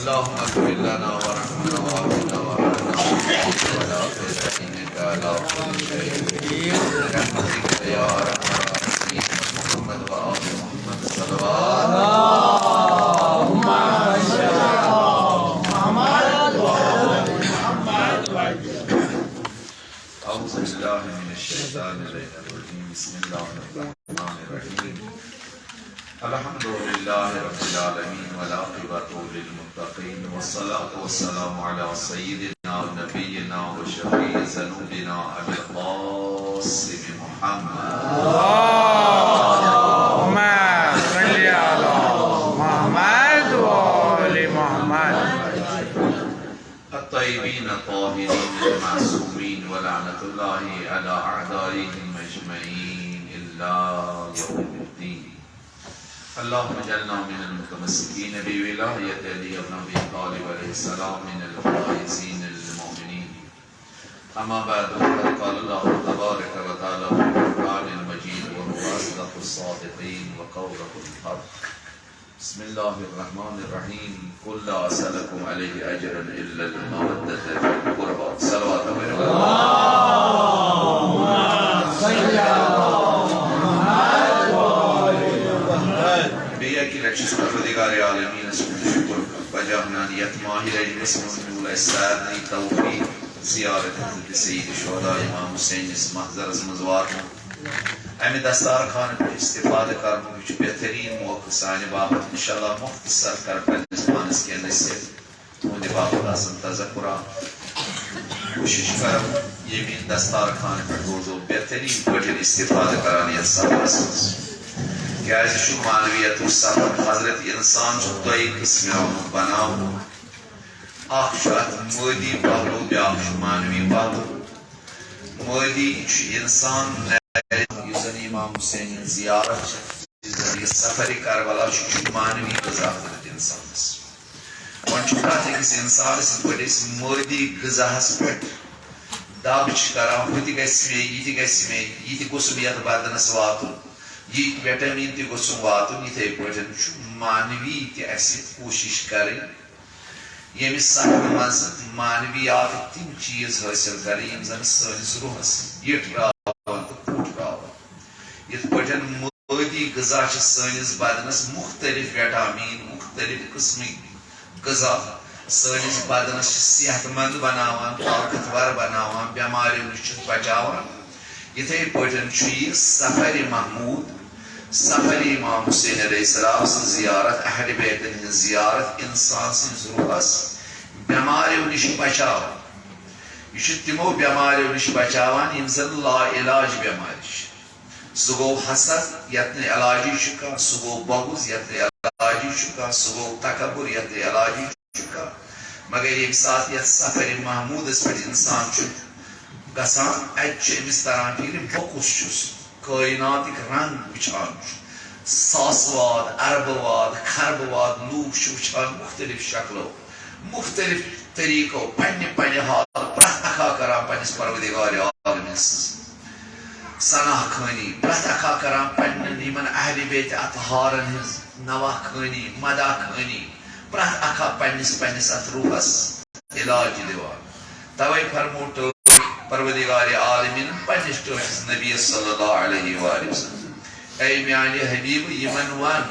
اللهم اغفر لنا وارحمنا وعافنا وارحمنا ولا تهلكنا على كل شيء برحمتك يا ارحم الراحمين. محمد وآل محمد صلوات اللهم صل على محمد وآل محمد. أعوذ بالله من الشيطان الرجيم. بسم الله الرحمن الرحيم. الحمد لله رب العالمين والعاقبة للمتقين والصلاة والسلام على سيدنا ونبينا وشفيع ذنوبنا أبي القاسم محمد. اللهم صل على محمد وآل محمد. الطيبين الطاهرين المعصومين ولعنة الله على أعدائهم أجمعين إلا يوم الدين. اللهم اجعلنا من المتمسكين بولاية علي بن أبي طالب عليه السلام من الفائزين المؤمنين. أما بعد فقد قال الله تبارك وتعالى في القرآن المجيد وهو أصدق الصادقين وقوله الحق. بسم الله الرحمن الرحيم. قل لا أسألكم عليه أجرا إلا المودة في القربى. صلوات الله. اللهم صل على محمد وآل محمد. بياكي لكشس پروردگار عالمین اسم شکر بجاہنانیت ماہر اسم نور السادنی توفیق زیارت حضرت سید شہداء امام حسین اس محضر از مزوار امی دستار خان پر استفادہ کرنے کچھ بہترین موقع سانی بابت انشاءاللہ مختصر کر پہلس مانس کے اندر سے تمہیں بابت آسن تذکرہ کوشش کرم یہ بھی دستار خان پر دوردو بہترین وجہ استفادہ کرانی اصحاب رسول کیازِ چھُ مانویت سفر حضرت انسان چھُ دوٚیہِ قٕسمہِ آمُت بناونہٕ اکھ چھُ اتھ مٲدی پہلو بیٛاکھ چھُ مانوی پہلو مٲدی چھُ انسان یُس زن امام حسین ہٕنٛز زیارت چھِ یُس زن یہِ سفرِ کربلا چھُ یہِ چھُ مانوی غذا حضرت انسانس وۄنۍ چھُ پرٛٮ۪تھ أکِس انسانس یِتھ پٲٹھۍ أسۍ مٲدی غذاہس پٮ۪ٹھ دب چھِ کران ہُہ تہِ گژھِ مےٚ یہِ تہِ گژھِ مےٚ یہِ تہِ گوٚژھُم یتھ بدنس واتُن یہ ویٹامن تہ گوٚژھُم واتُن یِتھے پٲٹھۍ چھُ مانوی تہِ اسہِ کوٗشِش کرٕنۍ ییٚمہِ سفرٕ منٛز مانویات تِم چیٖز حٲصِل کرٕنۍ یِم زن سٲنِس روحس یِٹھ راوان تہٕ پُٹ راوان یِتھ پٲٹھۍ مٲدی غذا چھِ سٲنِس بدنس مختلف ویٹامین مختلف قٕسمٕکۍ غذا سٲنِس بدنس چھِ صحت مند بناوان طاقتور بناوان بٮ۪ماریو نِش چھِ بچاوان یِتھے پٲٹھۍ چھُ یہِ سفرِ محموٗد سفر امام حسین علیہ السلام سٕنٛز زیارت اہل بیتن ہٕنٛز زیارت انسان سٕنٛدِس روحس بٮ۪ماریو نِش بچاوان یہِ چھُ تِمو بٮ۪ماریو نِش بچاوان یِم زن لا علاج بٮ۪مارِ چھِ سُہ گوٚو حسد یتھ نہٕ علاجی چھُ کانٛہہ سُہ گوٚو بغض یتھ نہٕ علاجی چھُ کانٛہہ سُہ گوٚو تکبر یتھ نہٕ علاجی چھُ کانٛہہ مگر ییٚمہِ ساتہٕ یتھ سفرِ محموٗدس پٮ۪ٹھ انسان چھُ گژھان اتہِ چھُ أمِس تران فِکرِ بہٕ کُس چھُس کٲیناتٕکۍ رنگ وٕچھان چھُ ساسہٕ واد اربہٕ واد خربہٕ واد لوٗکھ چھِ وٕچھان مختلف شکلو مختلف طریقو پننہِ پننہِ حالہٕ پرٛٮ۪تھ اکھا کران پننِس پروردگارِ عالمین سٕنٛز ثنا خٲنی پرٛٮ۪تھ اکھا کران پننٮ۪ن یِمن اہلِ بیتِ اطہارن ہٕنٛز نواہ خٲنی مداح خٲنی پرٛٮ۪تھ اکھا پننِس پننِس اتھ روحس علاج دِوان توے فرمو پروردگار عالمین پننِس ٹٲٹھِس نبی صلی اللہ علیہ وآلہ وسلم اے میانہِ حبیب یِمن ون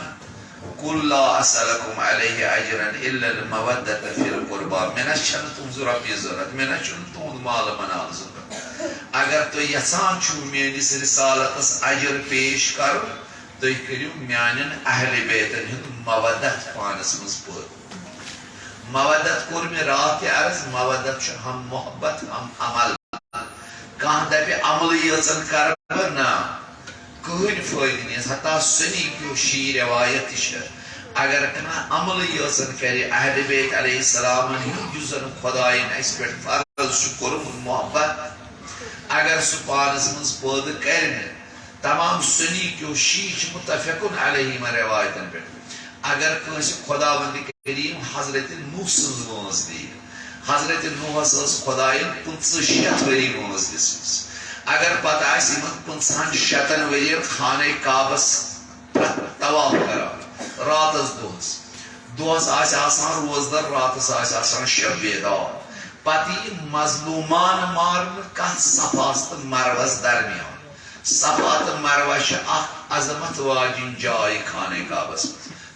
قل لا اسألكم عليه اجرا الا المودة في القربى مےٚ نہ چھنہٕ تُہنٛز رۄپیہِ ضوٚرتھ مےٚ نہ چھُنہٕ تُہنٛد مالہٕ منال ضوٚرتھ اگر تُہۍ یژھان چھِو میٲنِس رسالتس اجر پیش کرُن تُہۍ کٔرِو میانٮ۪ن اہلِ بیتن ہُنٛد مودت پانس منٛز پٲدٕ مودت کوٚر مےٚ راتھ تہِ عرض مودت چھُ ہم محبت ہم عمل کان دپہ عمل یژن کر نا کہین فائدہ نہیں حتیٰ سنی کیو شی روایت اگر کنا عمل یژن کر اہل بیت علیہ السلام یس زن خدائن اس پہ فرض کورمت محبت اگر سہ پانس من پید کر تمام سنی کیو شی متفقن علیہ روایتن پہ اگر کنس خدا بند کریم حضرت نوح سن وانس دی حضرت نوحس خدائن 500 وری وانس دس اگر پتہ آس 500 ورین خانہ کعبس طواف کران راتس دہس آسان روزدر راتس آسان شب بیدار پتہ مظلومان مارن کت صفاس تو مروس درمیان صفا تو مروہ اخ عظمت واجن جائے خانہ کعبس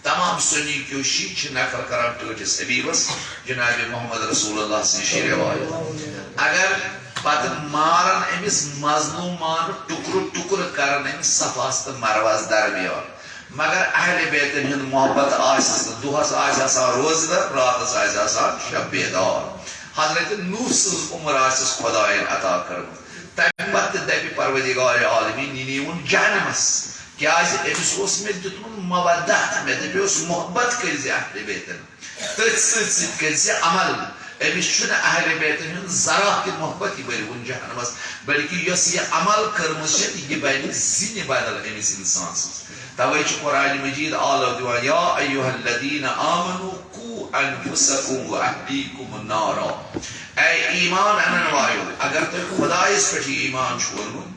تمام سنی کیو شی نقل کران ٹوٹس حبیبس جناب محمد رسول اللہ سے روایت اگر پتہ مارن امس مظلومان ٹکر ٹکر کرن امس صفاس تو مروس درمیان مگر اہل بیتن ہند محبت آسس دہس آسان روزدر راتس آسان شب بیدار حضرت نوح سز عمر آسس خدائن عطا کرمت تمہ پتہ دپہ پروردگار عالمین یہ نیون جہنمس کیاز امس مے دتمت مودت مے دپیوس محبت کرزِ اہل بیتن تٔتھۍ سۭتۍ سۭتۍ کرزِ عمل امس چھُنہٕ اہل بیتن ہُنٛد ذرا تہِ محبت یہ بنوُن جہنمس بلکہ یۄس یہ عمل کٔرمٕژ چھِ یہ بنہِ زِنہِ بدل امس انسان سٕنٛز توے چھُ قرآن مجید آلو دِوان یا ایُہا الذین آمنوا قوا انفسکم واہلیکم نارا اے ایمان انن والو اگر تُہۍ خدایس پٮ۪ٹھ یہ ایمان چھُ اونمُت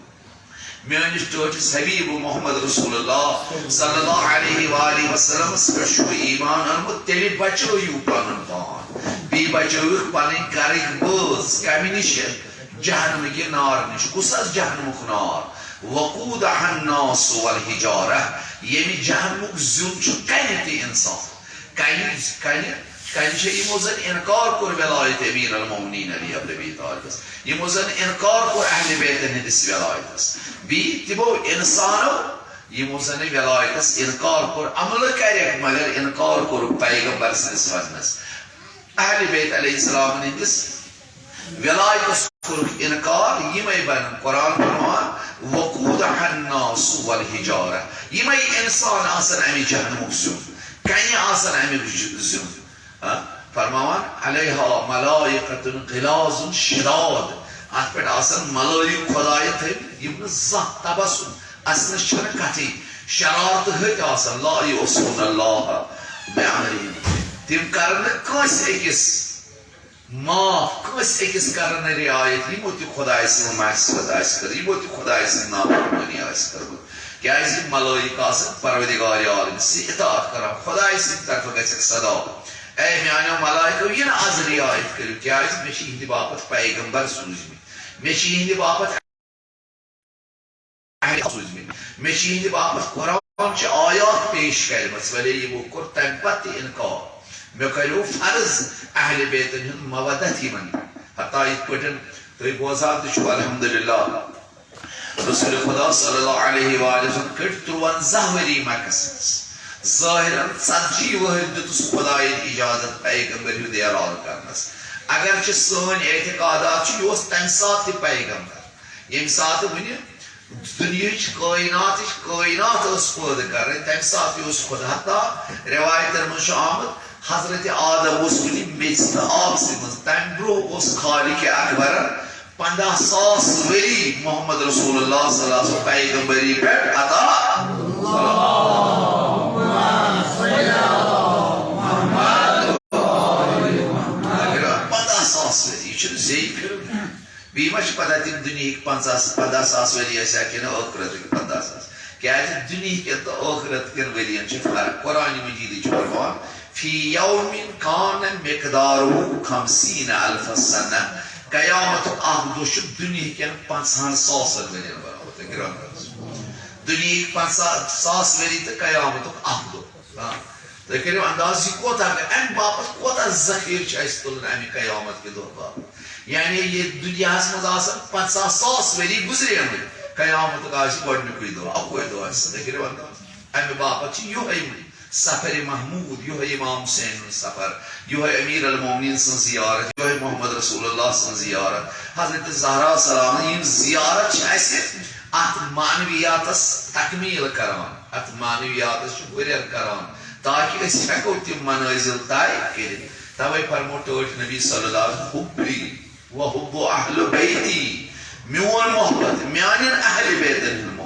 میانس ٹوٹس حبیب محمد رسول اللہ صلی اللہ علیہ وآلہ وسلم پہ ایمان انمت تیل بچو پن پان بی بچو پن گرک بٲژ کمہ نش جہنمک نار نش کس جہنمک نار وقودها الناس والحجارہ یم جہنمک زیون کن تہ انسان کن یمو زن انکار کور ولایت امیر المومنین علی ابن ابی طالب یمو زن انکار کور اہل بیتن ہندس ولایتس بی تمو انسانو یمو زن ولایتس انکار کور عمل کرک مگر انکار کور پیغمبر سنس ونس اہل بیت علیہ السلام ہندس ولایتس کور انکار یمے بن قرآن فرمان وقودها الناس والحجارہ یمے انسان آسن امی جہنمک زیون کن آسن امی زیون فرمان علیہا ملائکت غلاظ شداد ات پہ آسن ملائک خدای تھم زان تبسم اصلس چھنہ کتھی شرارت ہت آسن لا یعصون اللہ بعملہم تم کرن کس اکس معاف کس اکس کرن رعایت یمو تہ خدای سن معصیت آس کر یمو تہ خدای سن نافرمانی آس کرمت کیاز ملائک آسن پروردگار عالم سے اطاعت کران خدای سن طرف گژھکھ صدا اے میانو ملائکو یہ آز رعایت کرو کیاز مے چھ ہند باپت پیغمبر سوزمت مے چھ ہند باپت سوزمت مے چھ ہند باپت قرآن چھ آیات پیش کرمت ولی یمو کور تمہ پتہ انکار مے کرو فرض اہل بیتن ہند مودت یمن حتیٰ یت پٹن تھی بوزان تہ الحمدللہ رسول خدا صلی اللہ علیہ وآلہ وسلم کٹ 53 وری مکس ظاہراً 40 وہر دتس خدائن اجازت پیغمبر ہند اعلان کرنس اگرچہ سن اعتقادات یہ تمہ سات تہ پیغمبر یم سات ون دنیاچ کائنات پید کر تمہ سات خدا حتیٰ روایتن من آمد حضرت آدم کن میژ تو آبس من تمہ برو خالق اکبر 50,000 وری محمد رسول اللہ صلی اللہ علیہ وسلم پیغمبری پہ عطا بیمش پتہ تم دنیا 50,000 وری آسیا کن ٲخرت 50,000 کیاز دنیا کن تو ٲخرت کن ورین چھ فرق قرآن مجید چھ فرمان فی یوم کان مقدارہ 50,000 سنہ قیامت اخ دہ دنیا کن 50,000 ورین برابر دنیا 50,000 وری تو قیامت اخ دہ تھی کرو انداز یہ کوتا ام باپت کوتا ذخیر اس تلن امہ قیامت کے دہ باپت یعنی یہ دنیا مز 50,000 وری گزرے قیامت گڈنک دہ اکوے دہ تھی کرو انداز امہ باپت یہ سفر محمود یہ امام حسین سفر یہ امیر المومنین سن زیارت یہ محمد رسول اللہ سن زیارت حضرت زہرا سلام یہ زیارت ات معنویات تکمیل کران ات معنویات وریر کران تاکہ اس ہیکو تم منازل طے کرت توے فرمو ٹوٹ نبی صلی اللہ علیہ وسلم حبی و حب اہل بیتی میون محبت میانن اہل بیتن محبت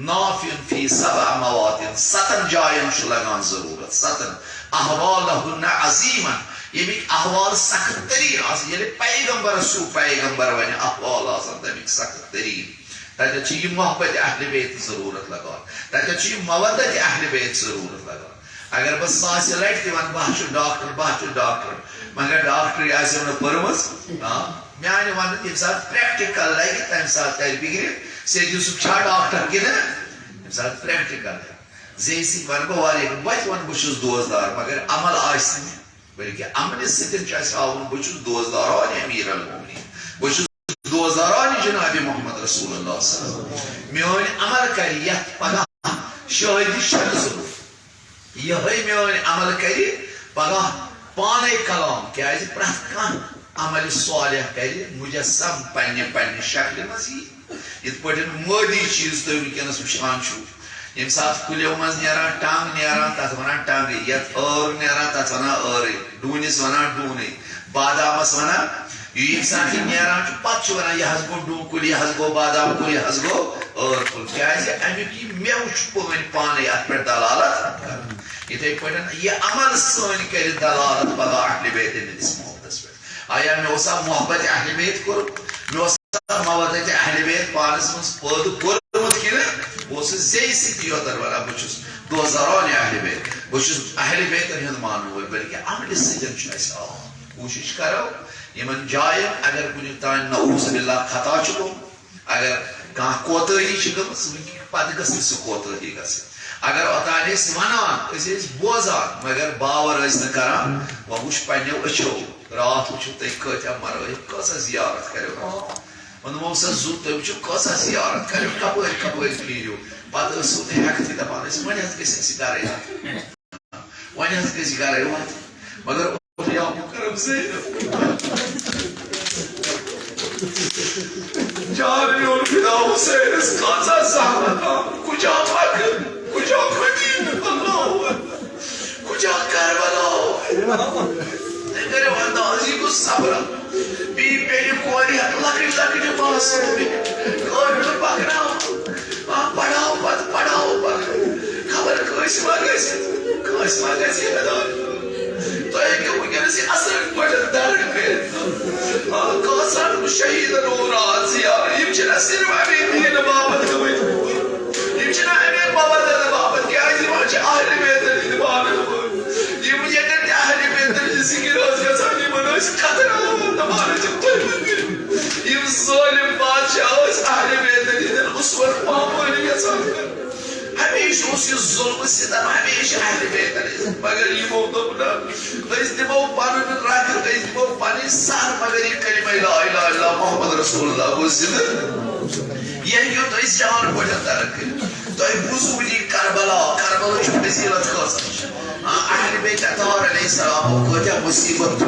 نافن فی 7 مواطن 7 جائن لگان ضرورت 7 احوالہن عظیما یمیک احوال سخت ترین یعنی پیغمبر سو پیغمبر ون احوال آسان تمیک سخت ترین تاکہ یہ محبت اہل بیت ضرورت لگان تاکہ یہ مودت اہل بیت ضرورت لگان اگر بس ساس لٹ تمہ بہ ڈاکٹر مگر ڈاکٹر آسم پرمز میانہ ون یم سات پریکٹیکل لگہ تمہ سات کر بگڑ سید یوسف چھا ڈاکٹر کن یم سات پریکٹیکل زی سی ون بہ واریاہ وت ون بہس دوزدار مگر عمل آس بلکہ عمل سن ہاؤن بہس دوزداران امیر المومنین بہس دوزداران جناب محمد رسول اللہ صلی اللہ علیہ وسلم میون عمل کر یت پگہ شاہدی چھن ضرور یہ میون عمل کر پگہ پانے کلام کیاز پرت کان عمل صالح کر مجسم پنہ شکل مز یت پہ مادی چیز تھی ونکس وچان یم سات کلیو مز نیران ٹنگ نیران تک ونان ٹنگ یت نیران تک ونان ڈونس ونان ڈونے بادامس ونان یم سات یہ نیران پتہ ونان یہ گو ڈون کل یہ گو بادام کل یہ گو کل کیاز امیک یہ میو پانے ات پہ دلالت اتھے پہ یہ عمل سن کر دلالت پگہ اہل بیت ہندس محبتس پہ آیا مے محبت اہل بیت کور مے مودت اہل بیت پانس من پید کورمت کن بہت زی سی یوتر ونان بہس دوزداران اہل بیت بہس اہل بیتن ہند مانن وول بلکہ عمل سن کوشش کرو یمن جائن اگر کن تان نعوذ باللہ خطا گوم اگر کھانا کوتاہی گمس پتہ گھس سہ کوتاہی گھس اگر اوتان ونان بوزان مگر باور نکران وچ پنو اچھو رات وچو تھی کتیا مرائب کسا زیارت کرو ونمو سا زو تھی وچو کسا زیارت کرو کپر پھیرو پتہ سو ہیکتھی دپان ون گھس گرے ون گھس گرے وات مگر کرم زینب جان میون فدا حسینس کسا زحمت کجا مکہ کجا مدینہ اللہ کجا کربلا کرو اندازی کو صبر بی پیری کوری لکڑ معصوم پکناؤ پڑھاؤ پت خبر کس ما گھس ہدایت تھی ہیکو ونکس اصل پہ درد کر شہید نورات زیارت یم صرف امی دین باپت گمت یم امی مودت باپت کیاز اہل بیتن ہند مانن وول یم یتن اہل بیتن ذکر گھان یمن خطرہ دپان یم ظالم بادشاہ اہل بیتن ہند اسوت پامانی یژھان ہمیشہ اس یہ ظلم ستم ہمیشہ اہل بیتن مگر یمو دوپ نا دمو پن رکھ دمو پن سر مگر یہ کلمہ لا الہ الا اللہ محمد رسول اللہ گو زندہ یہ ہیو تھی جان پہ ترک تھی بوزو یہ کربلا فضیلت کس اہل بیت اطہار علیہ السلام کتیا مصیبت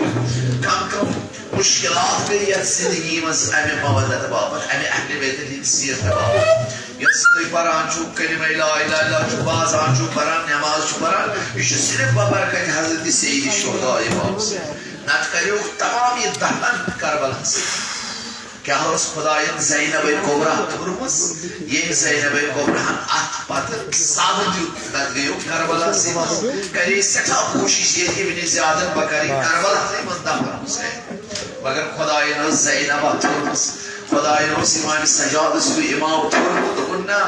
کم مشکلات گئی یتھ زندگی مز امہ مودت باپت امہ اہل بیت ہند سیرت باپت یس تھی پران کلمہ لا الہ الا اللہ بازان پران نماز پران یہ صرف ببرکت حضرت سید الشہداء امام حسین نت کرو تمام یہ دہن کربلا سے کیا خدائن زینب کبرا ترمس یم زینب کبرا ات پتہ سب دت گیو کربلا سے کری سٹھا کوشش یہ ابن زیادت بکری کربلا سے دفن حسین مگر خدائن زینب ترمس خدائن امام سجاد سو امام ترمنا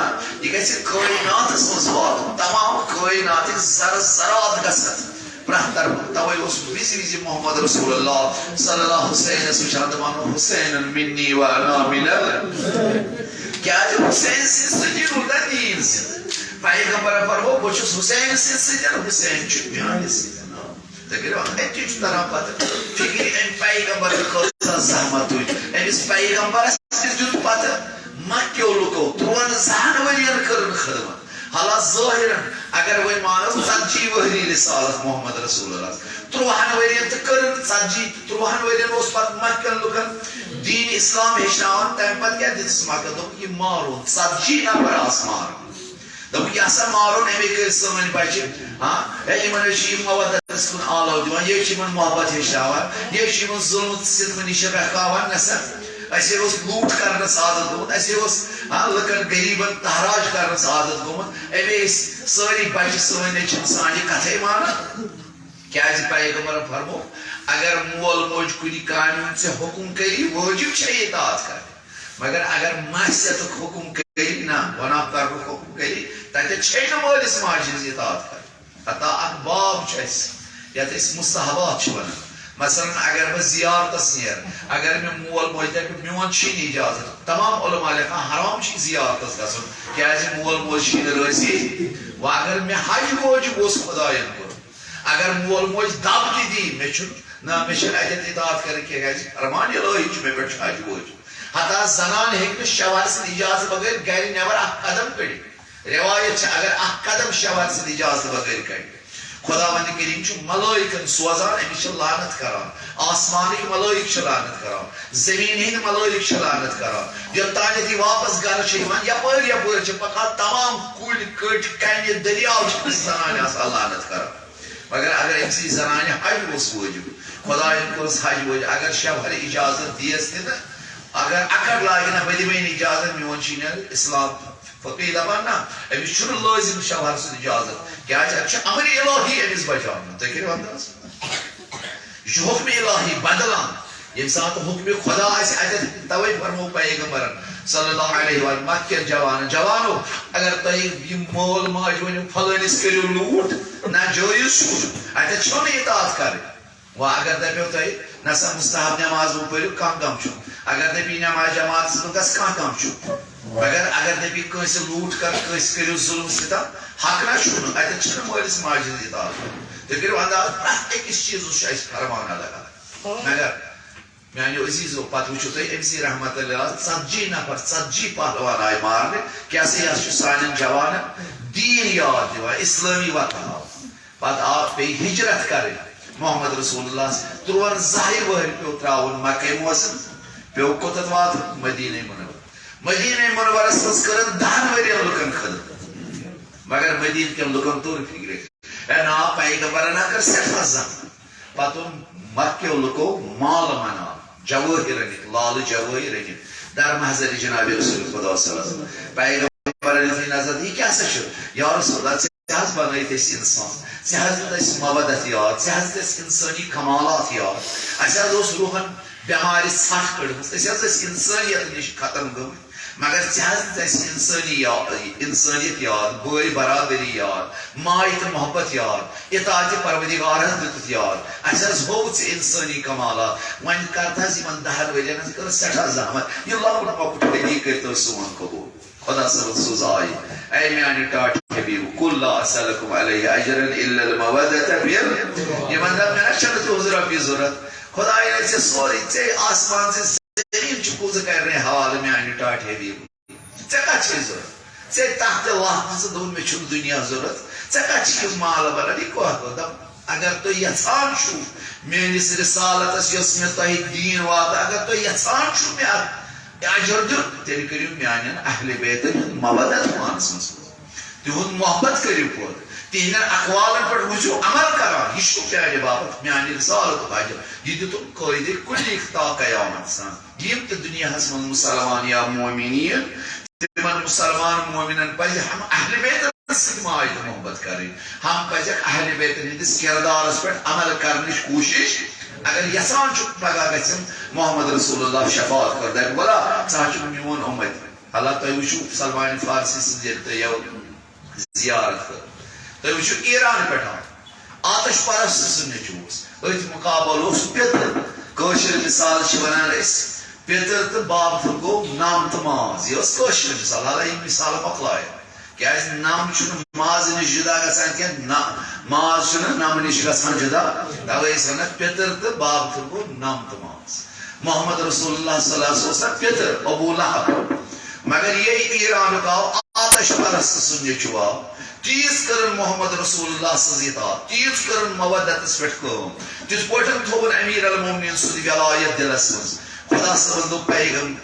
یہ گھس کائنات مز وات تمام کائنات زرات گھست پرہتر توے اس وز محمد رسول اللہ صلی اللہ حسین وچان دپان حسین منی و انا من کیا حسین سۭتۍ روٗد دین سۭتۍ پیغمبر فرمو بہٕ چھُس حسین سۭتۍ حسین چھُ میانہِ سۭتۍ تُہۍ کٔرِو اَتہِ چھُ تران پتہٕ فکرِ أمۍ پیغمبر کۭژاہ زحمت تُج أمِس پیغمبرس تہِ دیُت پتہٕ مکیو لُکو 53 ؤرین کٔرٕن خدمت حالات ظٲہِرن اگر وہ مانو 40 ؤری رسالت محمد رسول اللہ 30 ؤرین تو کر 40 30 ؤرین اس پتہ مکن لکن دین اسلام ہیچناون تم پتہ کیا دس مکن دوپ یہ مارو 40 نفر آس مار دوپ یہ سا مارو امی کر سن بچہ ہاں یمن چھ مودتس کن آلو دیوان یہ چھ محبت ہیچناون یہ چھ ظلم ستم نش رکھاون نسا اسے اس لوٹ کرنس عادت گومت اسے اس لکن غریبن تحراج کرنس عادت گومت امی ساری بچہ سن سانی کتھے مانا کیا پیغمبر فرمو اگر مول موج کنی کامہ سے حکم کری واجب چھ اطاعت کر مگر اگر معصیت حکم کری نہ گناہ کر حکم کری تتہ چھ مالس ماجہ اطاعت کر حتی اک باب چھ یت اس مستحبات چھ ونان مثلا اگر میں زیارتس نیر اگر میں مول موج دپہ میون چھ اجازت تمام علماء لکھان حرام چھ زیارتس گژھن کیازِ مول موج چھ رٲضی و اگر میں حج موجب اوس خدایَن کوٚر اگر مول موج دب تہ دی مے چھ نہ مے چھ اتت اطاعت کرن کی گژھِ فرمان الہی چھ مے پٮ۪ٹھ حج موجب حتی زنان ہیٚکہِ نہٕ شوہر سٕنٛدِ اجازت بغیر گرِ نٮ۪بر اکھ قدم کٔڑِتھ روایت چھ اگر اکھ قدم شوہر سٕنٛدِ اجازت بغیر کڑِ خداوند کریم چھ ملائکن سوزان امس لعنت کران آسمانک ملائک چھ لعنت کران زمین ہند ملائک چھ لعنت کران یوتانیت واپس گھر چھ یوان یپٲرۍ یپٲرۍ چھ پکان تمام کُلۍ کٔٹۍ کنہِ دریاو چھ زنانہِ آسان لعنت کران مگر اگر امس زنانہِ حج اوس واجب خداین کوٚرُس حج واجب اگر شوہر اجازت دیس تہِ نہٕ اگر اکڑ لاگہِ نہ بہٕ دِمے نہٕ اجازت میون چھ اسلام فقی دپان نا امس چھ لازم شوہر سُنٛد اجازت کیازِ اتھ چھ امر الہی امس بچاون تُہۍ کٔرِو انداز یہ چھ حکم الہی بدلان یم سات حکم خدا آسہِ اتٮ۪تھ توے فرمو پیغمبرن صلی اللہ علیہ وسلم مکہ جوانو اگر تُہۍ یم مول ماج ؤنِو فلٲنِس کٔرِو لوٗٹ ناجٲیز چھُ اتٮ۪تھ چھو نہٕ اطاعت کرٕنۍ و اگر دپیو تُہۍ نسا مستحب نماز پٔرِو کانٛہہ غم چھُ اگر دپی نماز جماعتس منٛز گژھ کانٛہہ غم چھُ مگر اگر دپی کٲنٛسہِ لوٗٹ کر کٲنٛسہِ کٔرِو ظلم ستم حق نہ چھُنہٕ اتٮ۪تھ چھُنہٕ مٲلِس ماجہِ ہٕنٛز اطاعت کرٕنۍ تُہۍ کٔرِو انداز پرٛٮ۪تھ أکِس چیٖزس چھُ اَسہِ فرمان الگ الگ مگر میانیو عزیزو پتہٕ وٕچھِو تُہۍ أمسٕے رحمت اللہ 40 نفر 40 پہلوان آیہِ مارنہٕ کیٛاہ سا یہِ چھُ سانٮ۪ن جوانن دیٖن یاد دِوان اسلٲمی وتھاو پتہٕ آو پیٚیہِ ہجرت کرٕنۍ محمد رسول اللہ 13 ؤہرۍ پیوٚو ترٛاوُن مکے موسم پیوٚو کوٚتتھ واتُن مدیٖنہ منور مدیٖنہ منورس منٛز کٔرٕن 10 ؤرین لُکن خدمت مگر مدیٖنہ کٮ۪ن لُکن توٚر فِکرِ اے نا پیغمبرن کٔر سٮ۪ٹھاہ زحمت پتہٕ اوٚن مکیو لُکو مال مناو جوٲہر أنِتھ لالہٕ جوٲہر أنِتھ در محضر جناب رسول خدا صلی اللہ علیہ وسلم پیغمبرن یُتھُے نظر دی کیٛاہ سا چھُ یا رسول اللہ ژےٚ حظ بنٲیِتھ أسۍ انسان ژےٚ حظ دیُت اَسہِ مودت یاد ژےٚ حظ دِژ اَسہِ انسٲنی کمالات یاد اَسہِ حظ اوس روحن بٮ۪مارِ ژھٹھ کٔڑمٕژ أسۍ حظ ٲسۍ انسٲنیت نِش ختم گٔمٕتۍ مگر ژےٚ حظ دِژ اَسہِ انسٲنیت یاد بٲے برادری یاد ماے تہٕ محبت یاد اطاعتِ پروردگارس دِتُتھ یاد اَسہِ حظ ہوو ژےٚ انسٲنی کمالات وۄنۍ کر حظ یِمن 10 ؤرین حظ کٔر سٮ۪ٹھاہ زحمت یہِ لۄکُٹ مۄکُٹ طریٖقہٕ کٔرۍتو سون قبوٗل خدا صٲب سوز آیہِ اے میانہِ ٹاٹھ حبیٖب قُل لا اسألکم علیہ اجرا الا المودۃ فی یِمن دپ مےٚ نہ چھنہٕ تُہنٛز رۄپیہِ ضوٚرتھ خدایا ژےٚ سورُے ژےٚ آسمان ژےٚ زمیٖن چھُ پوٚز کرنہِ حوالہٕ میانہِ ٹاٹھ حبیٖب ژےٚ کتھ چھے ضوٚرتھ ژےٚ تتھ تہِ لاہ ژٕ دوٚپ مےٚ چھُنہٕ دُنیا ضوٚرتھ ژےٚ کتھ چھِ یِم مالہٕ بنان یہِ کوٚت گوٚو دپ اگر تُہۍ یژھان چھُو میٲنِس رسالتس یۄس مےٚ تۄہہِ دیٖن واتہٕ اگر تُہۍ یژھان چھُو مےٚ اتھ اجر دیُن تیٚلہِ کٔرِو میانٮ۪ن اہلِ بیتن ہُنٛد مودت پانس منٛز تِہُنٛد محبت کٔرِو پٲدٕ تِہنٛدٮ۪ن اقوالن پٮ۪ٹھ روٗزِو عمل کران یہِ چھُ میانہِ باپتھ میانہِ رسالتُک اجر یہِ دِتُن قٲیدِ کُلیٖک تا قیامت سان یِم تہِ دُنیاہس منٛز مُسلمان یا مومِن یِن تِمن مُسلمان مومِنن پزِ ہم اہلِ بیتن سۭتۍ ماے تہٕ محبت کرٕنۍ ہم پزٮ۪کھ اہلِ بیتن ہٕنٛدِس کِردارس پٮ۪ٹھ عمل کرنٕچ کوٗشش اگر یژھان چھُکھ پگاہ گژھن محمد رسول اللہ شفاعت کر دپہِ بلا ژٕ حظ چھُکھ میون اُمت حالانکہِ تُہۍ وٕچھِو سلمان فارسی سٕنٛز ییٚلہِ تُہۍ یِیو زیارت کر تُہۍ وٕچھِو ایران پٮ۪ٹھ آو آتش پرست سُنٛد نیٚچوٗ اوس أتھۍ مُقابل اوس پِتٕر کٲشِر مِثال چھِ ونان أسۍ پِتٕر تہٕ بابتھٕر گوٚو نم تہٕ ماز یہِ ٲس کٲشِر مِثال حالانکہِ یِم مِثال مۄکلایہِ کیازِ نم چھُنہٕ مازٕ نِش جُدا گژھان کینٛہہ ماز چھُنہٕ نمہٕ نِش گژھان جُدا توے ٲسۍ ونان پِتٕر تہٕ بابتھٕر گوٚو نم تہٕ ماز محمد رسول اللہ صلی اللہ علیہ وسلم اوس پِتٕر ابوٗ لہب مگر یہ ایران آو آتش پرست سن آو تیز کرن محمد رسول اللہ سن اطاعت تیز کرن مودتس پہ کام تیز پٹن تھون امیر المومنین سن ولایت دلس مز خدا صبن دو پیغم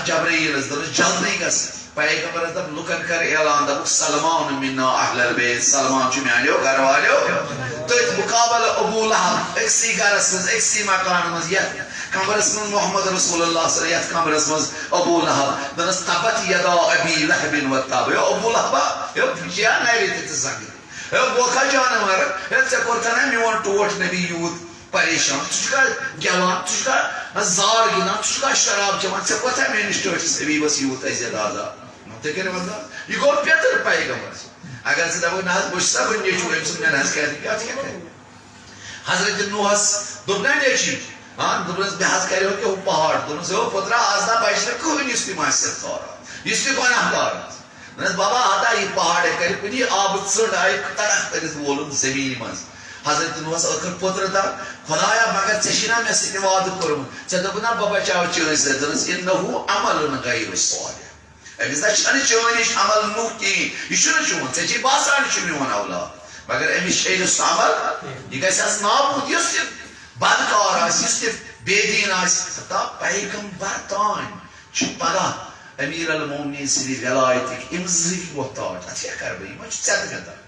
جبرائیل دل جلدی گس پیغمبر دب لکن کر اعلان دب سلمان منا اہل البیت سلمان چھ میانیو گھر والیو تت مقابل ابو لہب اکسی گھرس مز اکسی مکان مز یت کمرس مز محمد رسول اللہ صلی اللہ یت کمرس مز ابو لہب دنس تبت یدا ابی لہب و تب یو ابو لہب یو جیا نیری تت زنگ یو بوکا جانور یو ژے کوٚرتھا میون ٹوٹھ نبی یوت پریشان ژٕ چھُکھا زار گِنٛدان ژٕ چھُکھا شراب چٮ۪وان ژےٚ کوٚرتھا میٲنِس ٹٲٹھِس حبیٖبس یوٗت عزت آزاد تُہۍ کٔرِو مطلب یہِ گوٚو پیٚتٕر پیغمبر اگر ژٕ دپکھ نہ حظ بہٕ چھُسا وۄنۍ نیٚچوٗ أمۍ سُنٛد مےٚ نہ حظ کیٛاہ کیٛاہ کرِ حضرت نوحس دوٚپ نا نیٚچی دوٚپنس مےٚ حظ کریو کہِ ہُہ پہاڑ دوٚپنس ہو پُترا آز نا بچہِ نہٕ کٕہٕنۍ یُس تِم آسہِ ژاران یُس تہِ گۄناہ کار آسہِ دوٚپنس بابا ہتا یہِ پہاڑ کرِ کُنی آبہٕ ژٔنٛڈ آیہِ تڑک کٔرِتھ وولُن زمیٖنہِ منٛز حضرت نوحس ٲخٕر پُتر دپ خدایا مگر ژےٚ چھُے نا مےٚ سۭتۍ وعدٕ کوٚرمُت ژےٚ دوٚپُکھ نا بہٕ بچاو چٲنۍ سۭتۍ دوٚپنس اِنہُ عملٌ غیر صالح أمِس نا چھنہٕ چٲنۍ ہِش عمل نوٚو کِہیٖنۍ یہِ چھُنہٕ چون ژےٚ چھے باسان یہِ چھُ میون اولاد مگر أمِس چھے نہٕ سُہ عمل یہِ گژھِ آسہِ نابوٗد یُس تہِ بدکار آسہِ یُس تہِ بے دین آسہِ ہتا پیغمبر تانۍ چھُ پگاہ امیر المومنین سٕنٛدِ ولایتٕکۍ اِمزٕکۍ محتاج اتھ کیٛاہ کرٕ بہٕ یِمن چھُ ژٮ۪تہٕ مےٚ تام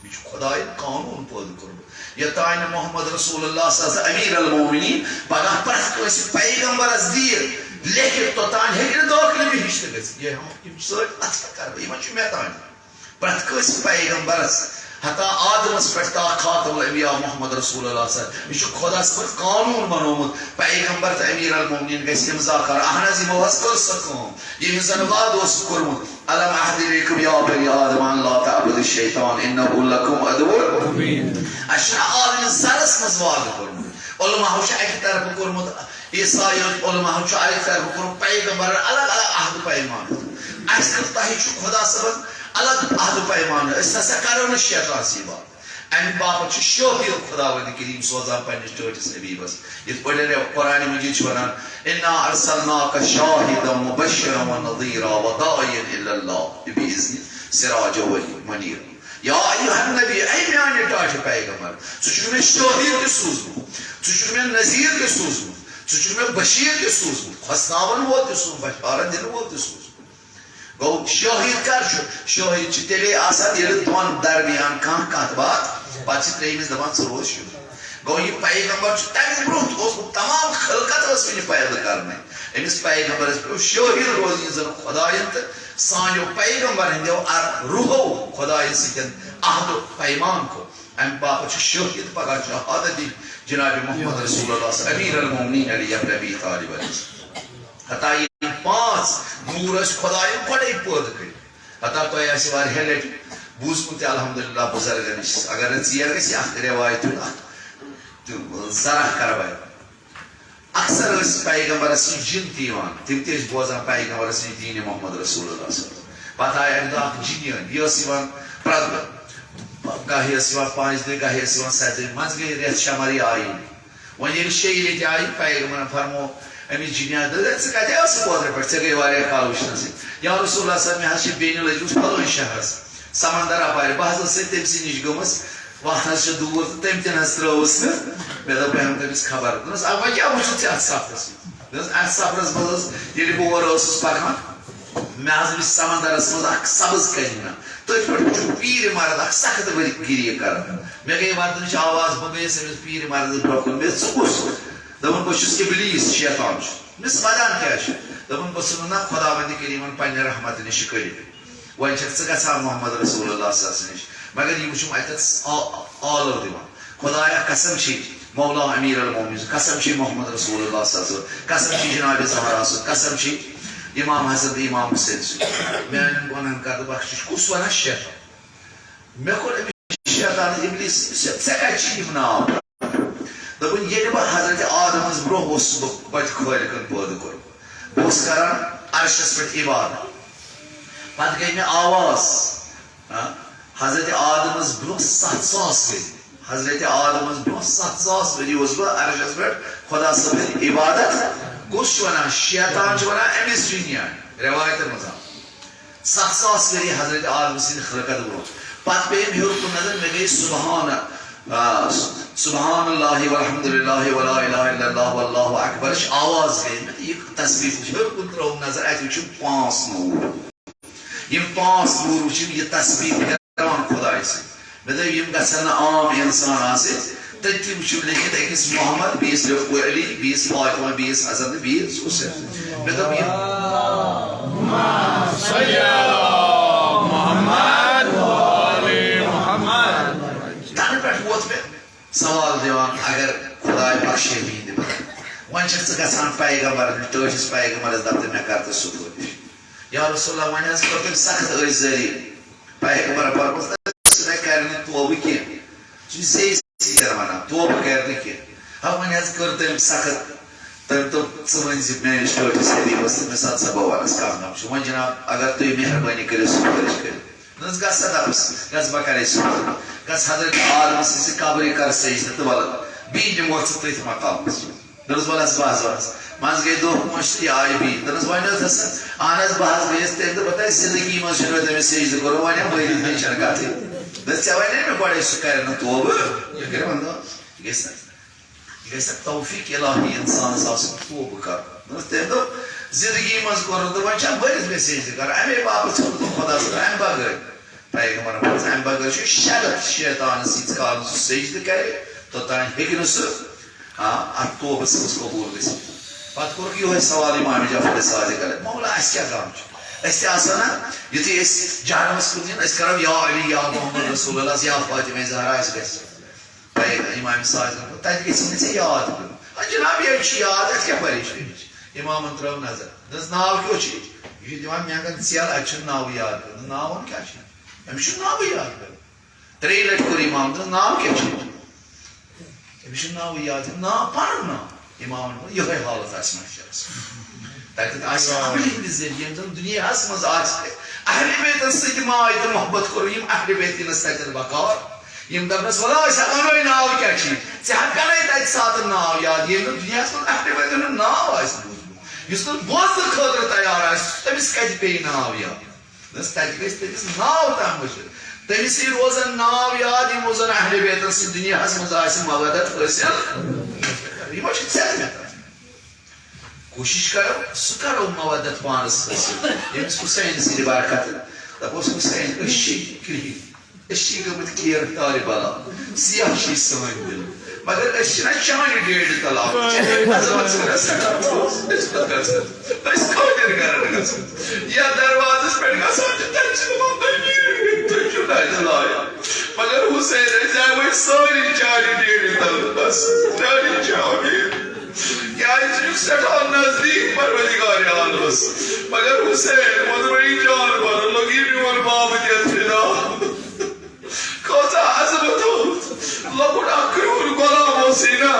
یہِ چھُ خۄدایَن قانوٗن پٲدٕ کوٚرمُت یوٚتانۍ نہٕ محمد رسول اللہ صلی اللہ علیہ امیر المومنین پگاہ پرٛٮ۪تھ کٲنٛسہِ پیغمبرس دِیہِ لیکھِتھ توٚتانۍ ہیٚکہِ نہٕ دٲخلہٕ بِہِش تہِ گٔژھِتھ یِم چھِ سٲری اتھ کیٛاہ کرٕ بہٕ یِمن چھُ مےٚ تام پرٛٮ۪تھ کٲنٛسہِ پیغمبرس حتا آدمس پٮ۪ٹھ تا خاتم الانبیاء محمد رسول اللہ صلی اللہ علیہ وسلم یہ خدا صبر قانون بنومت پیغمبر تو امیر المومنین گژھِ امضا کر اہن حظ یمو حظ کٔر سۄ کٲم ییٚمِس زن وعدٕ اوس کوٚرمُت الم احد الیکم یا بنی آدم ان لا تعبدوا الشیطان انه لکم عدو اسہِ چھُنہ عالمِ زرس منٛز وعدٕ کوٚرمُت علماہو چھُ اکہِ طرفہٕ کوٚرمُت عیسائی علماہو چھُ اکہِ طرفہٕ کوٚرمُت پیغمبرن الگ الگ عہد پیمان اسہِ کٔر تۄہہِ چھُ خدا صبر الگ عہد پیمان أسۍ ہسا کرو نہٕ شیطان سی بات امہِ باپتھ چھُ شٲہد خداوندِ کریم سوزان پننِس ٹٲٹھِس حبیبس یِتھ پٲٹھۍ قرآنِ مجیٖد چھُ ونان انا ارسلناک شاہدا مبشرا ونذیرا وداعیا الی اللہ باذنہ سراجا منیرا یا ایھا النبی اے میانہِ ٹاٹھہِ پیغمبر ژٕ چھُکھ مےٚ شٲہد تہِ سوٗزمُت ژٕ چھُکھ مےٚ نذیٖر تہِ سوٗزمُت ژٕ چھُکھ مےٚ بشیٖر تہِ سوٗزمُت کھۄژناون وول تہِ سوٗزمُت بشارت دِنہٕ وول تہِ سوٗزمُت گو شٲہد کر چھُ شٲہد چھُ تیٚلے آسان ییٚلہِ دۄن درمیان کانٛہہ کتھ باتھ پتہٕ چھِ ترٛیٚیمِس دپان ژٕ روز شُر گو یہِ پیغمبر چھُ تمہِ برونٛہہ تہِ اوسمُت تمام خلقت ٲس وٕنہِ پٲدٕ کرنٕے أمِس پیغمبرس پیوٚو شٲہد روزُن یُس زن خۄدایَن تہٕ سانیو پیغمبر ہٕنٛدیو روحو خۄدایَن سۭتۍ عہد پیمان کوٚر امہِ باپتھ چھُ شٲہد پگاہ شہادت دِنۍ جناب محمد رسول اللہ صلی امیر المومنین علی ابن ابی طالب علیہ حتا یِم پانٛژھ نوٗر ٲسۍ خۄدایَن گۄڈَے پٲدٕ کٔرِتھ حتا تۄہہِ آسہِ واریاہ لٹہِ بوٗزمُت تہِ الحمدُاللہ بُزرگن نِش اگر نہٕ ژیر گژھِ اکھ رٮ۪وایت ہُنٛد اکھ زرع کرباے اکثر ٲسۍ پیغمبرس نِش جِن تہِ یِوان تِم تہِ ٲسۍ بوزان پیغمبرس نِش دیٖنِ محمد رسول اللہ صلی اللہ علیہ وسلم پتہٕ آیہِ اکہِ دۄہ اکھ جِنیٲنۍ یہِ ٲس یِوان پرٛٮ۪تھ دۄہ گاہے ٲس یِوان 5 دۄہہِ گاہے ٲس یِوان 7 دۄہہِ منٛزٕ گٔے رٮ۪تھ شمر یہِ آیی وۄنۍ ییٚلہِ 6 لٹہِ آیہِ پیغمبرن فرموو أمِس جِنیان دوٚپ ژٕ کتہِ ٲسٕکھ اوترٕ پٮ۪ٹھ ژےٚ گٔے واریاہ کال وٕچھنَسٕے یا رسول اللہ صٲب مےٚ حظ چھِ بیٚنہِ لٔجمٕژ فلٲنۍ شہرس سمندر اپارِ بہٕ حظ ٲسٕس تٔمۍ سٕے نِش گٔمٕژ وتھ حظ چھِ دوٗر تہٕ تٔمۍ تہِ نہ حظ ترٲوٕس نہٕ مےٚ دوٚپ بہٕ ہٮ۪مہٕ تٔمِس خبر دوٚپنس وۄنۍ کیٛاہ وٕچھُتھ ژےٚ اتھ سفرس دوٚپنس اتھ سفرس منٛز ٲس ییٚلہِ بہٕ اورٕ اوسُس پکان مےٚ حظ وٕچھ سمندرس منٛز اکھ سبٕز کنہِ تٔتھۍ پٮ۪ٹھ وٕچھُم پیٖرِ مرد اکھ سخت گِری کران مےٚ گٔے ودنٕچ آواز بہٕ گٔیس أمِس پیٖرِ مردس برونٛہہ کُن مےٚ ژٕ کُس دوٚپُن بہٕ چھُس اِبلیٖس شیطان چھُ مےٚ ودان کیٛاہ چھُ دوٚپُن بہٕ ژھٕنُن نا خۄداوندِ کریٖمن پننہِ رحمتہٕ نِش کٔڑِتھ وۄنۍ چھکھ ژٕ گژھان محمد رسول اللہ صلی اللہ علیہ وسلم نِش مگر یہِ وٕچھُم اتٮ۪تھ آلو دِوان خۄدایا قسم چھِ مولا امیر المومنین قسم چھِ محمد رسول اللہ صلی اللہ علیہ وسلم قسم چھِ جناب زہرا سُنٛد قسم چھِ امام حسن تہٕ امام حُسین سُنٛد میانٮ۪ن گۄنہن کر دوٚپ اکھ چھُ کُس ونان شیطان مےٚ کوٚر أمِس شیطان اِبلیٖس ژےٚ کتہِ چھِ یِم ناو دوٚپُن ییٚلہِ بہٕ حضرت آدمس برونٛہہ اوسُس بہٕ پتہِ خٲلقن پٲدٕ کوٚرمُت بہٕ اوسُس کران عرشس پٮ۪ٹھ عبادت پتہٕ گٔے مےٚ آواز حضرت آدمس برونٛہہ 7,000 ؤری حضرت آدمس برونٛہہ 7,000 ؤری اوسُس بہٕ عرشس پٮ۪ٹھ خۄدا صٲبٕنۍ عبادت کُس چھُ ونان شیطان چھُ ونان أمِس جِنیان رٮ۪وایتن منٛز 7,000 ؤری حضرت عالم سٕنٛدِ خلقت برونٛہہ پتہٕ پیٚیِم ہیوٚر کُن نظر مےٚ گٔے سبحان اللہ والحمد للہ ولا الہ الا اللہ واللہ اکبر آواز گٔے مےٚ یہِ تصویٖر وٕچھ ہیوٚر کُن ترٛووُم نظر اَتہِ وٕچھِم 5 نوٗر یِم 5 نوٗر وٕچھِم یہِ تصویٖر پھِراوان خۄداے سۭتۍ مےٚ دوٚپ یِم گژھن نہٕ عام اِنسان آسٕنۍ تٔتھی وٕچھِم لیکھِتھ أکِس محمد بیٚیِس لیوٚکھُ علی بیٚیِس فاطمہ بیٚیِس حسن تہٕ بیٚیِس حُسین مےٚ دوٚپ یِم تنہٕ پٮ۪ٹھ ووت مےٚ سوال دِوان اگر خۄداے بخشے میٛٲنۍ دِوان وۄنۍ چھَکھ ژٕ گژھان پیغمبرس نِش ٹٲٹھِس پیغمبرس دَپ تہٕ مےٚ کر تہٕ سکوٗل نِش یا رسول اللہ وۄنۍ حظ کٔر تٔمۍ سخت ٲسۍ پیغمبر فرموس سُہ نَے کَرِ نہٕ توبہٕ کینٛہہ سُہ چھُ زیٚیہِ سۭتۍ وَنان توبہٕ کَرِ نہٕ کینٛہہ ہا وۄنۍ حظ کٔر تٔمۍ سخت تٔمۍ دوٚپ ژٕ ؤنۍ زِ میٛٲنِس ٹٲٹھِس حبیٖبس تہٕ مےٚ ساتہٕ سا بہٕ وَنس کَم کَم چھُ وۄنۍ جِناب اگر تُہۍ مہربٲنی کٔرِو سُفٲرِش کٔرِو نہ حظ گژھ سا دَپس گژھ بہٕ کَرے سُفٲرِش گژھ حضرت عالم سٕنٛزِ قبرِ کر سجدٕ تہٕ وَلہٕ بیٚیہِ نِمو ژٕ تٔتھۍ مقامس نہ حظ وَلہٕ حظ بہٕ حظ وَنس منٛزٕ گٔے دۄہ پٲنٛژھ تہِ آیہِ بیٚیہِ نہ حظ وۄنۍ حظ ہسا اہن حظ بہٕ حظ گٔیَس تٔمۍ دوٚپ تۄہہِ زندگی منٛز چھُنہٕ مےٚ تٔمِس سجدٕ کوٚرمُت وۄنۍ ہا بٔرِتھ بیٚیہِ چھَنہٕ کَتھٕے نہ ژےٚ وَنے مےٚ گۄڈَے سُہ کَرِ نہٕ توبہٕ یہِ کَرِ وَنہٕ یہِ گژھِ نہ توفیٖق الہی اِنسانَس آسُن توبہٕ کَرُن نہ حظ تٔمۍ دوٚپ زندگی منٛز کوٚرُن تہٕ وۄنۍ چھا بٔرِتھ مےٚ سجدٕ کَرُن اَمے باپتھ ژھٕنُن بہٕ خۄدا صٲب اَمہِ بغٲر پیغمبرن ووٚنُس اَمہِ بغٲر چھُ شرط شیطانَس ییٖتِس کالس سُہ سجدٕ کَرِ توٚتانۍ ہیٚکہِ نہٕ سُہ اَتھ توبہٕ سٕنٛز قبوٗل گٔژھِتھ پتہٕ کوٚرُکھ یِہوے سوال امام جعفر صادق علیہ مولا اَسہِ کیٛاہ غم چھُ أسۍ تہِ آسو نا یُتھُے أسۍ جہنمس کُن یِن أسۍ کَرو یا علی یا محمد رسول اللہ یا فاطمہ زہرا اَسہِ گژھِ امام صادق تَتہِ گژھِ نہٕ ژےٚ یاد کَرُن جِناب ییٚتہِ چھُ یاد اَتھ کیٛاہ پریشٲنی چھِ اِمامن ترٛٲو نظر دوٚپُس ناو کیٛاہ چھُ یہِ چھُ دِوان مینٛگن ژیل اَتہِ چھُنہٕ ناوٕے یاد کَرُن ناوُن کیٛاہ چھُ أمِس چھُنہٕ ناوٕے یاد کَرُن 3 لَٹہِ کوٚر اِمام دوٚپُس ناو کیٛاہ چھُ أمِس چھُنہٕ ناوٕے یاد ناو پَنُن ناو اِمامن ووٚن یِہوے حالت آسہِ محشرس تَتٮ۪تھ آسہِ عملہِ ہِنٛدِ ذٔریعہٕ ییٚمہِ زن دُنیاہس منٛز آسہِ اہلِ بیتن سۭتۍ ماے تہٕ محبت کوٚر یِم اہلِ بیت یِنس تَتٮ۪ن بکار یِم دَپنس وَلہٕ أسۍ اَنوے ناو کیٛاہ چھُے ژےٚ ہٮ۪کَنے تَتہِ ساتہٕ ناو یاد ییٚمہِ نہٕ دُنیاہس منٛز اہلِ بیتن ہُنٛد ناو آسہِ بوٗزمُت یُس نہٕ بوزنہٕ خٲطرٕ تیار آسہِ تٔمِس کَتہِ پیٚیہِ ناو یاد دوٚپُس تَتہِ گژھِ تٔمِس ناو تام وٕچھِتھ تٔمِسٕے روزن ناو یاد یِمو زن اہلِ بیتن سۭتۍ دُنیاہس منٛز آسہِ مودت حٲصِل یہِ ما چھُ ژےٚ مےٚ کوٗشِش کرو سُہ کرو مودت پانس حٲصِل ییٚمِس حُسین سٕنٛدِ برکت دپوس حُسین أسۍ چھِ کرٛہِنۍ أسۍ چھِ گٔمٕتۍ کیرتارِ بلا سیاہ چھِ سٲنۍ دِل مگر أسۍ چھِنہ چانہِ ڈیڈِ تلاو أسۍ خٲطر کران گژھُن یا دروازس پٮ۪ٹھ گژھان چھِ تتہِ چھِ دپان تُہۍ چھِو نظر لایان مگر حُسین أسۍ آیہِ وۄنۍ سٲری چانہِ ڈیڈِ تل بس چانہِ چاوِ کیٛازِ ژٕ چھُکھ سٮ۪ٹھاہ نزدیٖک پروردگارِ عالمس مگر حُسین وۄنۍ جان پنُن لوٚگ یہِ میون بابہٕ دِتھ فِدا کۭژاہ عظمت اوس لۄکُٹ اکھ کرٛوٗل غلام اوسُے نا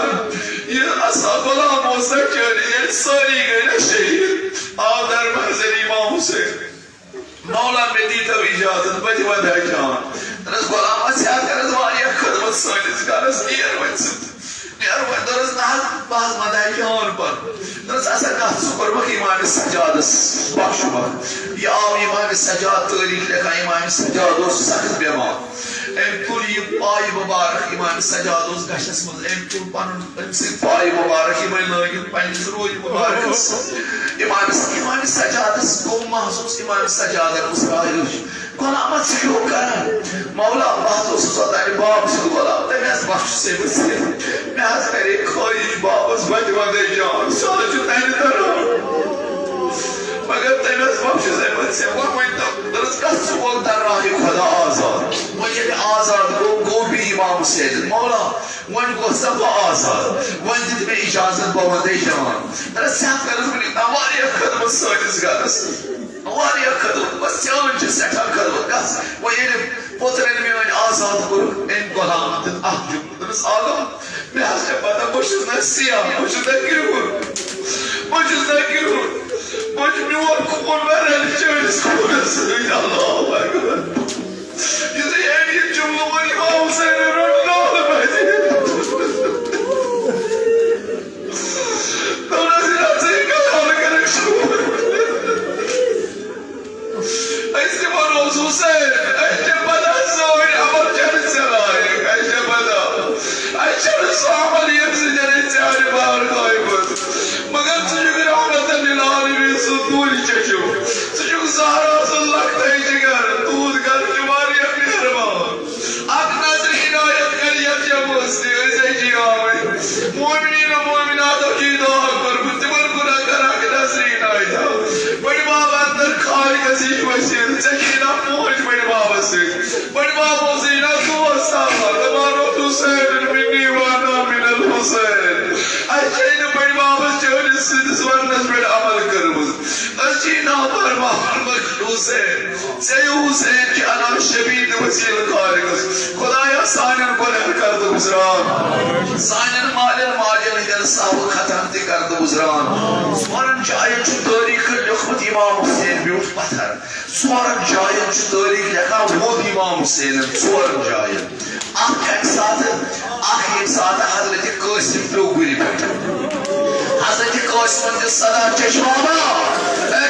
یہِ اصل غلام اوس نہ چٲنۍ ییٚلہِ سٲری گٔے نا شہیٖد آو درمحضر امام حُسین مولا مےٚ دیٖتو اِجازت بہٕ دِمہٕ دَجان دوٚپنس غلام ژےٚ کٔرٕتھ واریاہ خدمت سٲنِس گرس نیر وۄنۍ ژٕ نیرٕ وۄنۍ دوٚپنس نہ حظ بہٕ حظ وداے جان پنُن دوٚپنس ہسا کتھ ژٕ کوٚرمکھ امامِ سجادس بخشومکھ یہِ آو امامِ سجاد تٲریٖخ لیکھان امامِ سجاد اوس سخت بٮ۪مار أمۍ تُل یہِ پایہِ مُبارک امامِ سجاد اوس گشس منٛز أمۍ تُل پنُن أمۍ سٕنٛدۍ پایہِ مُبارک یِمے لٲگِتھ پننِس روٗدِ مُبارکس امامِ سجادس گوٚو محسوٗس امامِ سجادن اوس راے غلامہ ژٕ کیٛاہ کران مولا بہٕ حظ اوسُس اوتانۍ بابہٕ سُنٛد غلام تٔمۍ حظ بخشسے بہٕ ژےٚ مےٚ حظ کرے خٲہِش بابس بہٕ تہِ ودے جان سُہ حظ چھُ تَنہِ تران مگر تٔمۍ حظ بخشسے بہٕ ژےٚ وۄنۍ دوٚپنس کتھ ژٕ وول درراہہِ خۄدا آزاد وۄنۍ ییٚلہِ آزاد گوٚو بیٚیہِ امام حُسین مولا وۄنۍ گوٚژھ سا بہٕ آزاد وۄنۍ دِتۍ مےٚ اِجازت بہٕ ودے جان دوٚپنس ژےٚ کٔرٕتھ وٕنیُک واریاہ خدمت سٲنِس گرس واریاہ خدمت بس چٲنۍ چھِ سٮ۪ٹھاہ خدمت گژھ وۄنۍ ییٚلہِ پوترن میٲنۍ آزاد کوٚرُکھ أمۍ غلام دیُت اکھ جملہٕ دوٚپنس عالم مےٚ حظ چھےٚ پتہ بہٕ چھُس نہ سِیاہ بہٕ چھُس نہ کرٛہُن بہٕ چھُس نہ کرٛہُن بہٕ چھُ میون خوٗن بہران چٲنِس خوٗنس سۭتۍ اللہ اکبر یُتھُے أمۍ یہِ جملہٕ ووٚن امام حُسینن روٚٹ نالہٕ مےٚ دوٚپنس ژٕ یہِ کتھ حالہٕ کرکھ شوٗر سوتولی چچو سچو زہرا صلح تہی جگر دود گر جواری مہربان اک نظر عنایت کر یک جموستی ایسے جی آوے مومنین و مومناتوں کی دعا کر بتمر گناہ کرا کہ نظر عنایت بڑی بابا اندر کھائی کسی وسیل سکینہ پہنچ بڑی بابا سے بڑی بابا زینہ تو استعمال دمانو تو سید منی وانا من الحسین اچھین بڑی بابا چونی سیدس ورنس پر عمل کرمز اچھین آبار محمد حسین سید حسین کی انا شبید وسیل کارگز خدایا سانن گنہ کرد گزران سانن مالن ماجن ہدر صاحب ختم تی کرد گزران سوارن جائن چو تاریخ لخمت امام حسین بیوٹ پتھر سوارن جائن چو تاریخ لکھا وہ امام حسین سوارن جائن آخ ایک ساتھ حضرت قاسم پیو گوری پیٹھا حضرت قاسم نے صدا چش بابا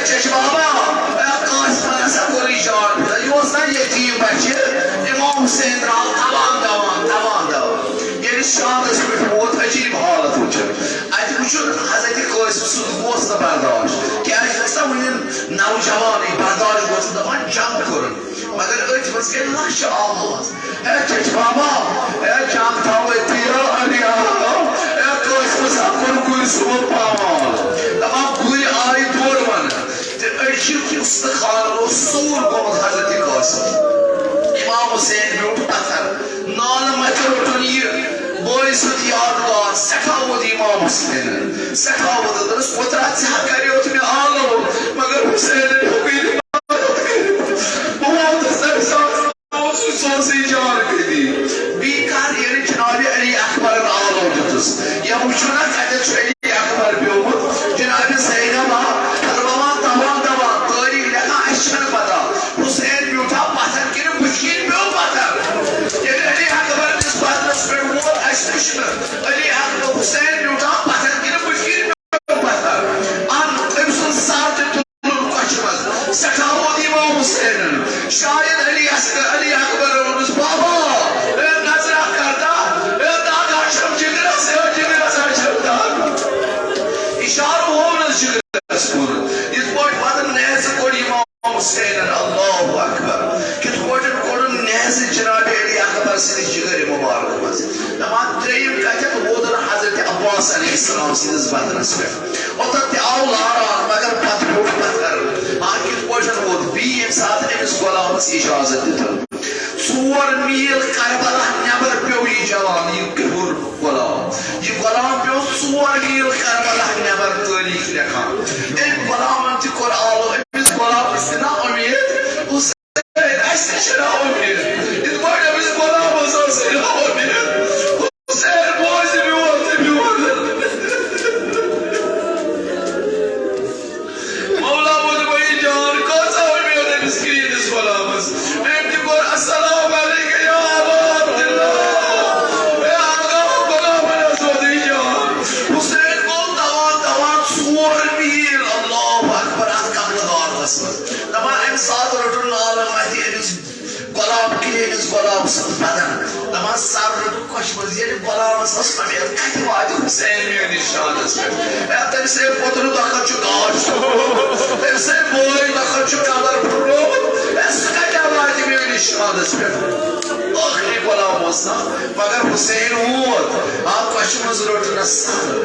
چش بابا قاسم ایسا گوری جان پیدا یہ اس نے یتیم بچے امام حسین را تمام یعنی شاندس پیٹھ بہت عجیب حالت ہوچا ایتی کچھو حضرت قاسم سود گوست برداشت کیا جلسا ونین نوجوانی برداشت گوست دمان جنگ کرن مگر ایتی بس کہ لخش آواز چچ بابا جنگ تھاوے تیرا علی آقا قاسم ساکن کوئی صبح پاوال دمان کوئی آئی دور من ایچی استخان رو سور گمت حضرت قاسم امام حسین بیوٹ پتھر نال مچر یہ بوئی سوت یادگار سکھاود امام حسین سکھاود درست قدرت سے کریوت میں آلو مگر حسین نے حقیقی بہت سرسان سوسی جان کے دی بیکار یعنی جناب علی اکبر آلو جتس یا مجھونا کہتے چھو علی اکبر بیومت جناب زینبہ حربوان دوان تاریخ لکھا اشن پتا حسین بیوٹا پتھر کی مشکل بیو پتھر یعنی علی اکبر جس پتھر پر وہ اشن علی اکبر حسین بیوٹا پتھر کی مشکل بیو پتھر ان امسن ساتھ تلون کچمز سکھاود امام حسین شاید علی اکبر ونس بابا نظرہ کرتا دادا شب جگرہ سے شب دادا اشارہ ہونس جگرہ سکون اس پوٹ پتھر نیز کوڑی امام حسین اللہ اکبر کت پوٹن کوڑن نیز جناب علی اکبر سے جگر مبارک مز نمان تریم کہتے کہ وہ در حضرت عباس علیہ السلام سیدز بدرس پر اتر تی آو لارا مگر پتھ پوٹ پتھر کت پوٹن وہ بیم ساتھ امس غلامت اجازت دیتا ژور میل کربلا نبر پیو یہ جوان یہ کبر غلام یہ غلام پیو ژور میل کربلا نبر تاریخ لکھان ایک غلام تی کور آلو امس غلام استنا امید حسین ایسے چرا امید اس بڑے امس غلام اسے امید حسین بوزی مولا بود بھائی جان کون سا امید ہے مسکین اس غلام میں تی کور السلام علیکم یا ابا عبداللہ اے آقا غلام نسودی جان حسین کو دوان ژور میل اللہ اکبر ات قبل دار رسول دما ام سات رٹن عالم مہدی اس غلام کلیس غلام سن بدن دما سر رٹن خوش مزید غلام اس پمیر کتی واد حسین میں نشان اس اے تم سے پتر دخل چکاش تم سے بوئی دخل چکابر پرو اس کتی واد میں نشان اس آخری غلام وسنا مگر حسین ہوت آپ خوش مزید رٹن سر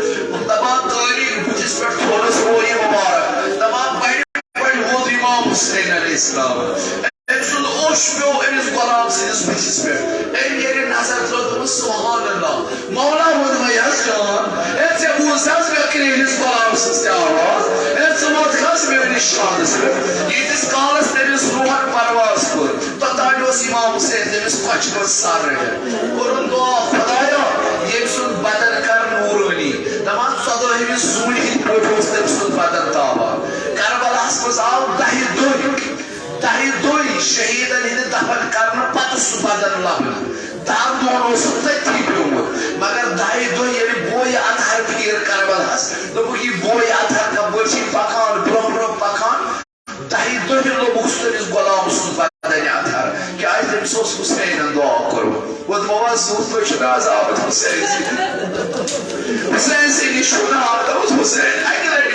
دما تاریخ جس پر تھولس ہوئی مبارک دما بڑی ہوت امام حسین علیہ السلام امسن اوش پیو امس غلام سنس بچس پہ ام یہ نظر ترد سبحان اللہ مولا ود میں جان ام سے بوزاز میں کریس غلام سنس آواز ام سے مت خاص میں نشان اس پہ یہ کالس تمس روحن پرواز کر تتاجوس امام حسین تمس کچھ پر سار رہے قرن دعا خدایا یہ سن بدن کر نورانی تمام صدر ہمیں سوئی ہی پروٹوس تمسن بدن تابا کربلا اسمز آو دہی دوئی شہیدن ہی دفن کرنا پتہ سبادن لبن دار دون سکتا تھی پیومت مگر دہی دوئی یعنی بوئی اتھر پھیر کربل ہس لوگو یہ بوئی اتھر کا برچی پکان برو پکان دہی دوئی لوگو سنس غلام سن بدن اتھر کہ آئی تم سوس حسین دعا کرو ود مواز زود تو شناز آبت حسین سی نشونہ آبت حسین اگلے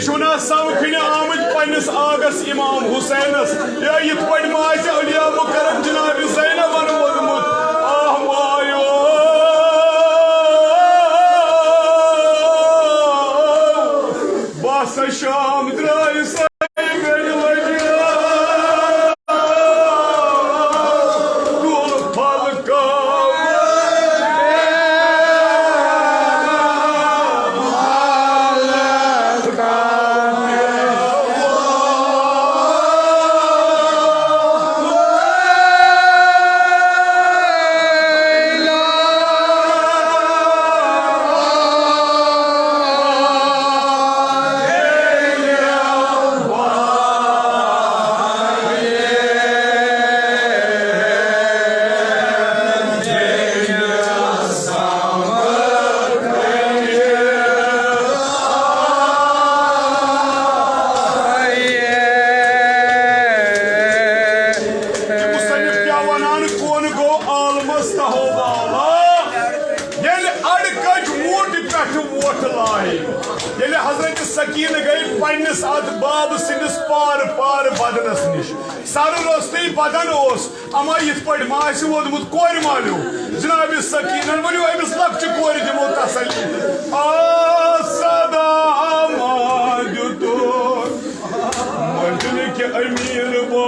شونا سوکھنہ آمت پنس آگس امام حسینس یا یت پڑ ماج اولیاء مکرم جناب زینب وودمت آہ مایو باسا شام درائی سائی گئی لگیا گل پھل کام حضرت سکین گئی پنس ات باب سندس پار پار بدنس نش سر روستی بدن اس اما یت پٹ ماس وودمت کور مالیو جناب سکین ونیو امس لکچ کور دمو تسلی صدا مادتو مجل کے امیر با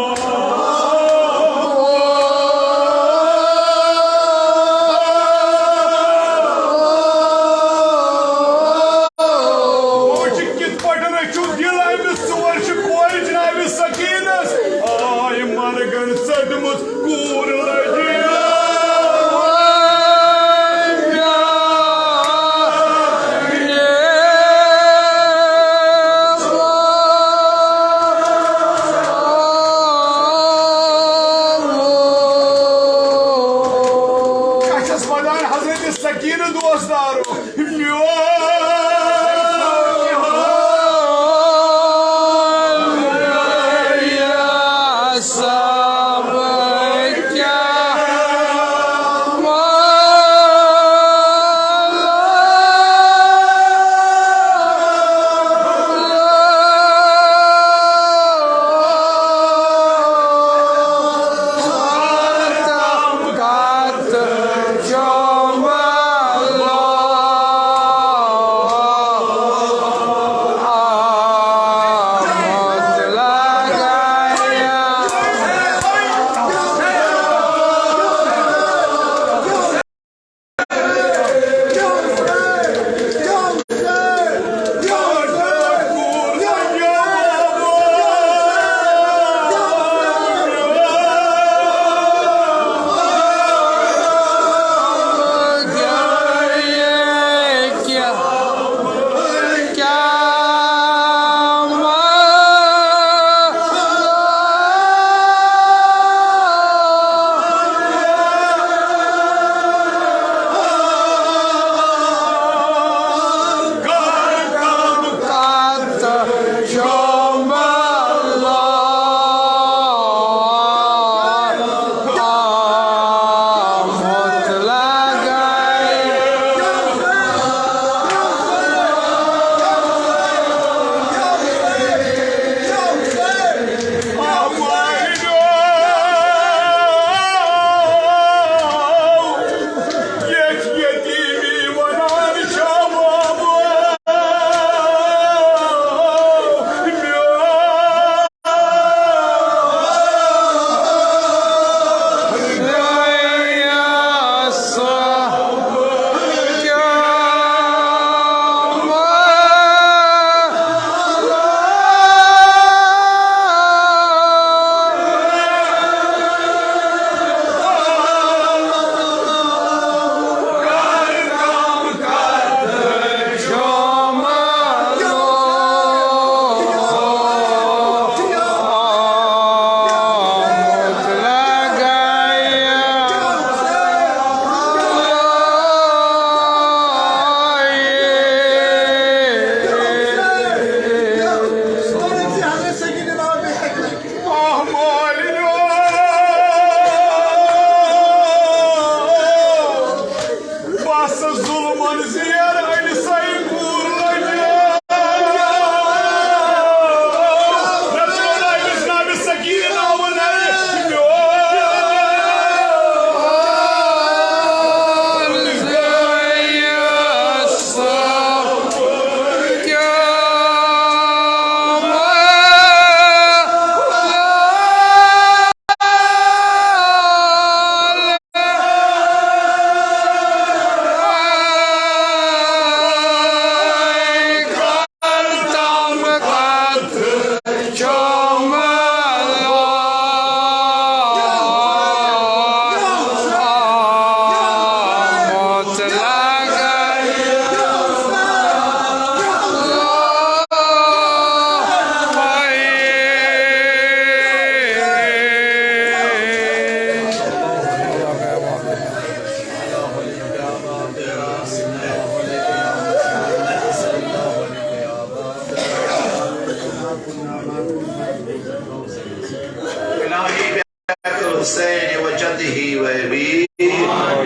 الحسين وجده وأبيه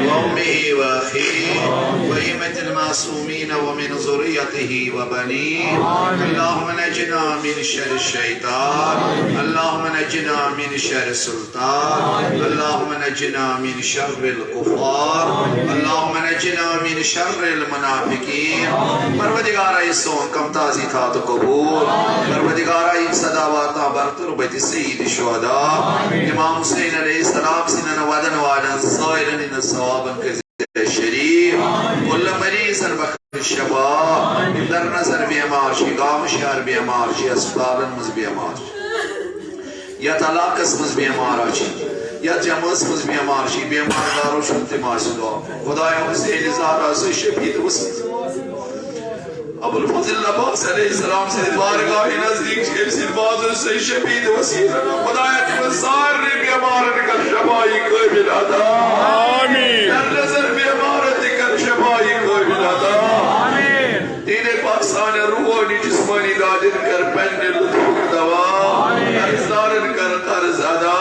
وأمه وأخيه وأئمة المعصومين ومن ذريته وبنيه. اللهم نجنا من شر الشيطان، اللهم نجنا من شر السلطان، اللهم نجنا من شر الكفار، اللهم نجنا من شر المنافقين. پروردگارہ اس سون کم تازی تھا تو قبول، پروردگارہ ان صداواتا برتربت سید الشہداء امام حسین علیہ السلام سنن ودن وادن صائرن ان صوابن کے شریف کل مریض بخش شفا در نظر بیمار شی گام شہر بیمار شی اسپتالن مز بیمار شی یا طلاقس مز بیمار شی یا جمعس مز بیمار شی بیمار دارو شنت ماسدو خدایا حسین زہرا سے شفیع وسیع ابو الفضل عباس علیہ السلام سے بارگاہ نزدیک شیر سے بازر سے شفیع وسیع خدایا کہ سارے بیمار نکل شفائی قابل عطا آمین. در نظر بیمار نکل شفائی قابل عطا آمین. دین پاکستان روحانی جسمانی دادن کر پہنے لطف دوا قرض دارن کر قرض ادا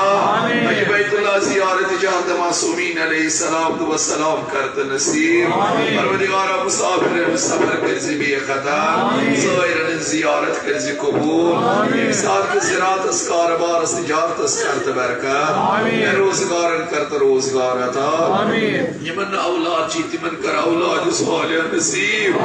اے بیت اللہ زیارت جہت معصومین علیہ السلام کرت نصیب پروردگارہ مسافر سفر کرزی بے خطا زائرن زیارت کرزی قبول امسال کے زراعت اس کاربار اس تجارت اس کرت برکت روزگارن کرت روزگار عطا یمن اولاد چیتی من کر اولاد صالح نصیب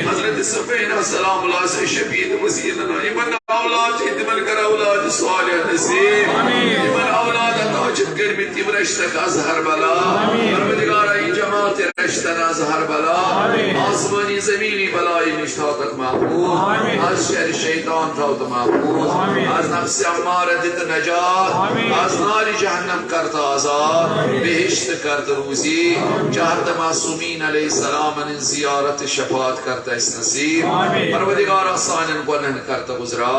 حضرت سفین سلام اللہ سے شفیع وسیلنا یمن اولاد چیتی من کر اولاد صالح نصیب یمن اولاد عطاچت کر بیتی برشتک از ہر بلا پروردگارہ ای جماعت رشتن از ہر بلا آسمانی زمینی بلائی نشتا تک محفوظ از شر شیطان تاوت محفوظ از نفس امارت نجات از نار جہنم کرتا آزاد بہشت کرت روزی جہت معصومین علیہ السلام ان زیارت شفاعت کرتا اس نصیب پروردگارہ سانن گنہن کرتا گزرا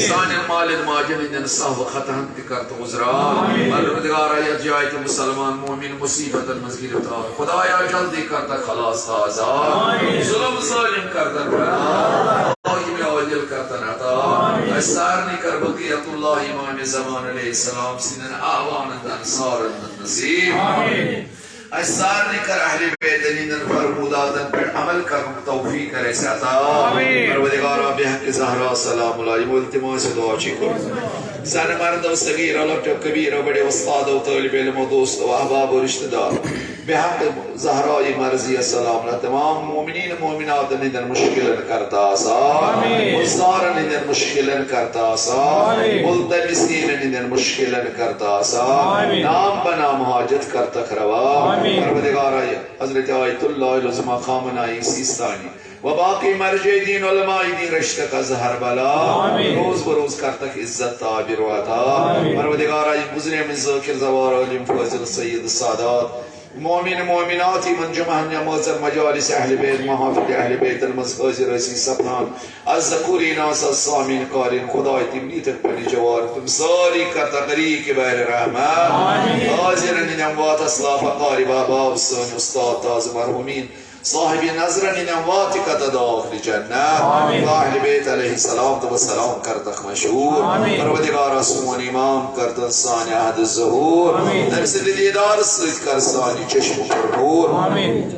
سانن مالن ماجن ان صاحب خطہن کرتا گزرا پروردگارہ یا جائیت مسلمان مومن مصیبت المزگیر اتار خدایا جلدی کرتا خلاص آزاد ظلم ظالم کرتا رہا حاکم عادل کرتا رہتا اسارنی کر بقیت اللہ امام زمان علیہ السلام سنن آوان انصار نصیب اسارنی کر اہل بیت نیندن فرموداتن پر عمل کر توفیق کرے سعطا پروردگارہ بحق زہرا سلام علیہ والتماس دعا چکر زن مرد و صغیر و لکٹب کبیر و بڑے استاد و طالب علم و دوست و احباب و رشتہ دار بحق زہرائی مرضی السلام علیہ تمام مومنین مومنات نیندن مشکلن کرتا آسان مزدار نیندن مشکلن کرتا آسان ملتمسین نیندن مشکلن کرتا آسان نام بنام حاجت کرتا کروا پروردگارہ حضرت آیت اللہ علیہ مقام نائی سیستانی و باقی مرجع دین علماء دین رشتہ کا زہر بلا روز بروز کرتک عزت تعبیر و عطا پروردگارہ گزرے من ذکر زوار علم فضل سید السادات مومن مومناتی من جمعن یموزر مجالس اہل بیت محافظ اہل بیت المزخوز رسی سپنان از ذکوری ناس از سامین قارین خدای تمنی تک پنی جوار تم ساری کرتا قریق بیر رحمت حاضرن اموات اسلاف قارب آباب سن استاد تاز مرحومین صاحب نظرن اموات کا تداخل جنت اہل بیت علیہ السلام تو سلام کرتک مشہور پروردگارہ سون امام کرتن ثانی عہد الظہور نفس دیدار سید کر ثانی چشم پر نور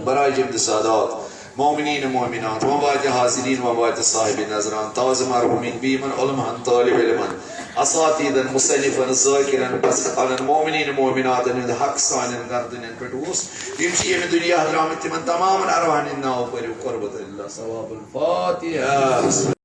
برای جمد سادات مومنین مومنات وبعد حاضرین وبعد صاحب نظران تاز مرحومین بیمن علمان طالب علمان اساتیدن مصنفن ذاکرن بسخانن مومنین مومناتن حق سانن گردنن پٹوس تمشی من دنیا حضرامت من تماما ارواحن الناو پر قربت اللہ ثواب الفاتحہ